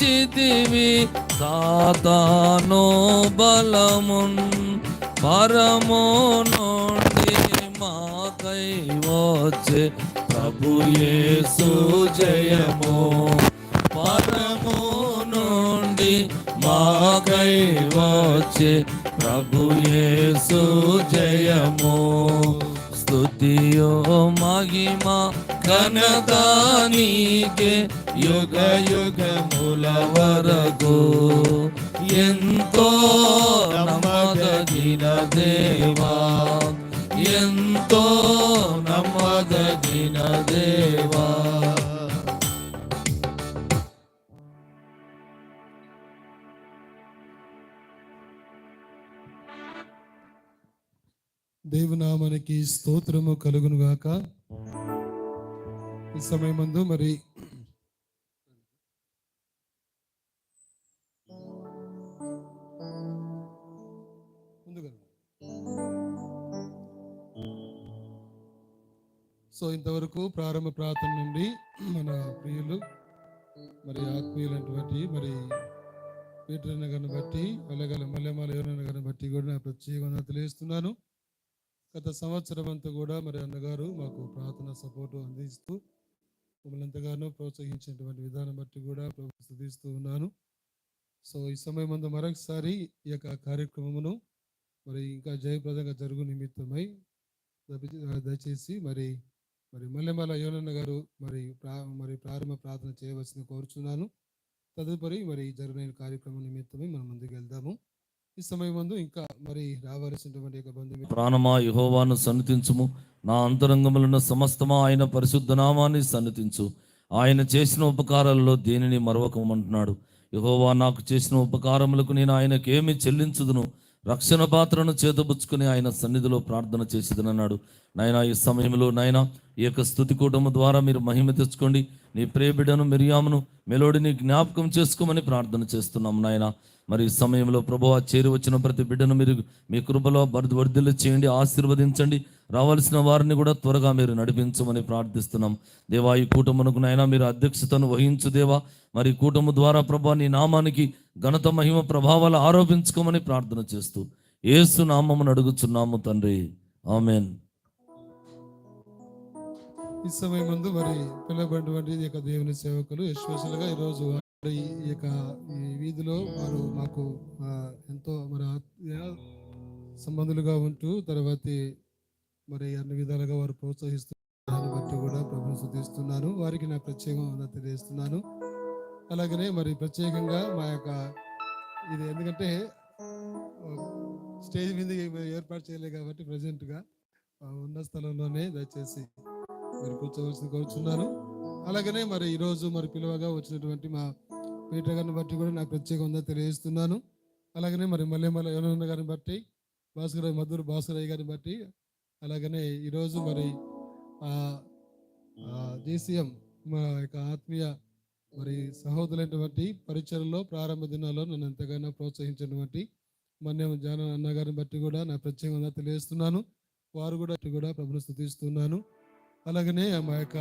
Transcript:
చితివి సాతాను బలమున్ పరము నుండి మాకై వచ్చే ప్రభు యేసు జయము. పరము నుండి మాకై వచ్చే ప్రభు యేసు జయము. స్తుతియో మహిమ ఘనత నీకే యుగ యుగముల వరకు. ఎంతో నమ్మదగిన దేవా, ఎంతో నమ్మదగిన దేవా. దేవునామానికి స్తోత్రము కలుగును గాక. ఈ సమయమందు మరి ఇంతవరకు ప్రారంభ ప్రార్థన నుండి మన ప్రియులు మరి ఆత్మీయులంటి మరి పీటర్ గారిని బట్టి అలాగే మల్లెమాల ఎవరైనా గారిని బట్టి కూడా నా ప్రత్యేకంగా తెలియజేస్తున్నాను. గత సంవత్సరం అంతా కూడా మరి అన్నగారు మాకు ప్రార్థన సపోర్టు అందిస్తూ మమ్మల్ని ఎంతగానో ప్రోత్సహించినటువంటి విధానం బట్టి కూడా స్తుతిస్తూ ఉన్నాను. ఈ సమయం ముందు మరొకసారి ఈ యొక్క కార్యక్రమమును మరి ఇంకా జయప్రదంగా జరుగు నిమిత్తమై దయచేసి మరి మల్లెమాల యోనన్న గారు మరి ప్రారంభ ప్రార్థన చేయవలసింది కోరుచున్నాను. తదుపరి మరి జరిగిన కార్యక్రమం నిమిత్తమై మనం ముందుకు వెళ్దాము. ఈ సమయం ముందు ఇంకా మరి రావాల్సినటువంటి ప్రాణమా యెహోవాను సన్నిధించుము, నా అంతరంగములున్న సమస్తమా ఆయన పరిశుద్ధ నామాన్ని సన్నిధించు. ఆయన చేసిన ఉపకారాలలో దేనిని మరవకమంటున్నాడు. యెహోవా నాకు చేసిన ఉపకారములకు నేను ఆయనకు ఏమి చెల్లించుదును? రక్షణ పాత్రను చేతబుచ్చుకుని ఆయన సన్నిధిలో ప్రార్థన చేసేదనన్నాడు. నాయన ఈ సమయంలో నాయన ఈ యొక్క స్తుతి కూటము ద్వారా మీరు మహిమ తెచ్చుకోండి. నీ ప్రియబిడ్డను మిరియామును మెలోడిని జ్ఞాపకం చేసుకోమని ప్రార్థన చేస్తున్నాం నాయన. మరి ఈ సమయంలో ప్రభువా చేరి వచ్చిన ప్రతి బిడ్డను మీరు మీ కృపలో వర్ధిల్లు చేయండి, ఆశీర్వదించండి. రావాల్సిన వారిని కూడా త్వరగా మీరు నడిపించమని ప్రార్థిస్తున్నాం. దేవా ఈ కూటమునకు నాయన మీరు అధ్యక్షతను వహించు దేవా. మరి కూటము ద్వారా ప్రభువా నీ నామానికి ఘనత మహిమ ప్రభావాలు ఆరోపించుకోమని ప్రార్థన చేస్తూ యేసు నామమును అడుగుచున్నాము తండ్రి, ఆమేన్. ఈ సమయం ముందు మరి పిల్లబడినటువంటి ఈ యొక్క దేవుని సేవకులు ఎస్పెషల్గా ఈరోజు ఈ యొక్క ఈ వీధిలో వారు మాకు ఎంతో మరి సంబంధులుగా ఉంటూ తర్వాత మరి అన్ని విధాలుగా వారు ప్రోత్సహిస్తున్నారు బట్టి కూడా ప్రభుత్వం స్తుతిస్తున్నాను. వారికి నా ప్రత్యేకంగా తెలియజేస్తున్నాను. అలాగనే మరి ప్రత్యేకంగా మా యొక్క ఇది ఎందుకంటే స్టేజ్ మీద ఏర్పాటు చేయలేదు కాబట్టి ప్రజెంట్గా ఉన్న స్థలంలోనే దయచేసి మీరు కూర్చోవలసింది కోరుచున్నాను. అలాగనే మరి ఈరోజు మరి పిలువగా వచ్చినటువంటి మా పీటర్ గారిని బట్టి కూడా నాకు ప్రత్యేకంగా తెలియజేస్తున్నాను. అలాగనే మరి మల్లెమాల యోనన్న గారిని బట్టి మధుర భాస్కరయ్య గారిని బట్టి అలాగనే ఈరోజు మరి DCM మా యొక్క ఆత్మీయ మరి సహోదరులైనటువంటి పరిచయలో ప్రారంభ దినాల్లో నన్ను ఎంతగానో ప్రోత్సహించినటువంటి మన్యం జాన అన్న గారిని బట్టి కూడా నా ప్రత్యేకంగా తెలియజేస్తున్నాను. వారు కూడా ప్రభువును స్తుతిస్తున్నాను. అలాగనే మా యొక్క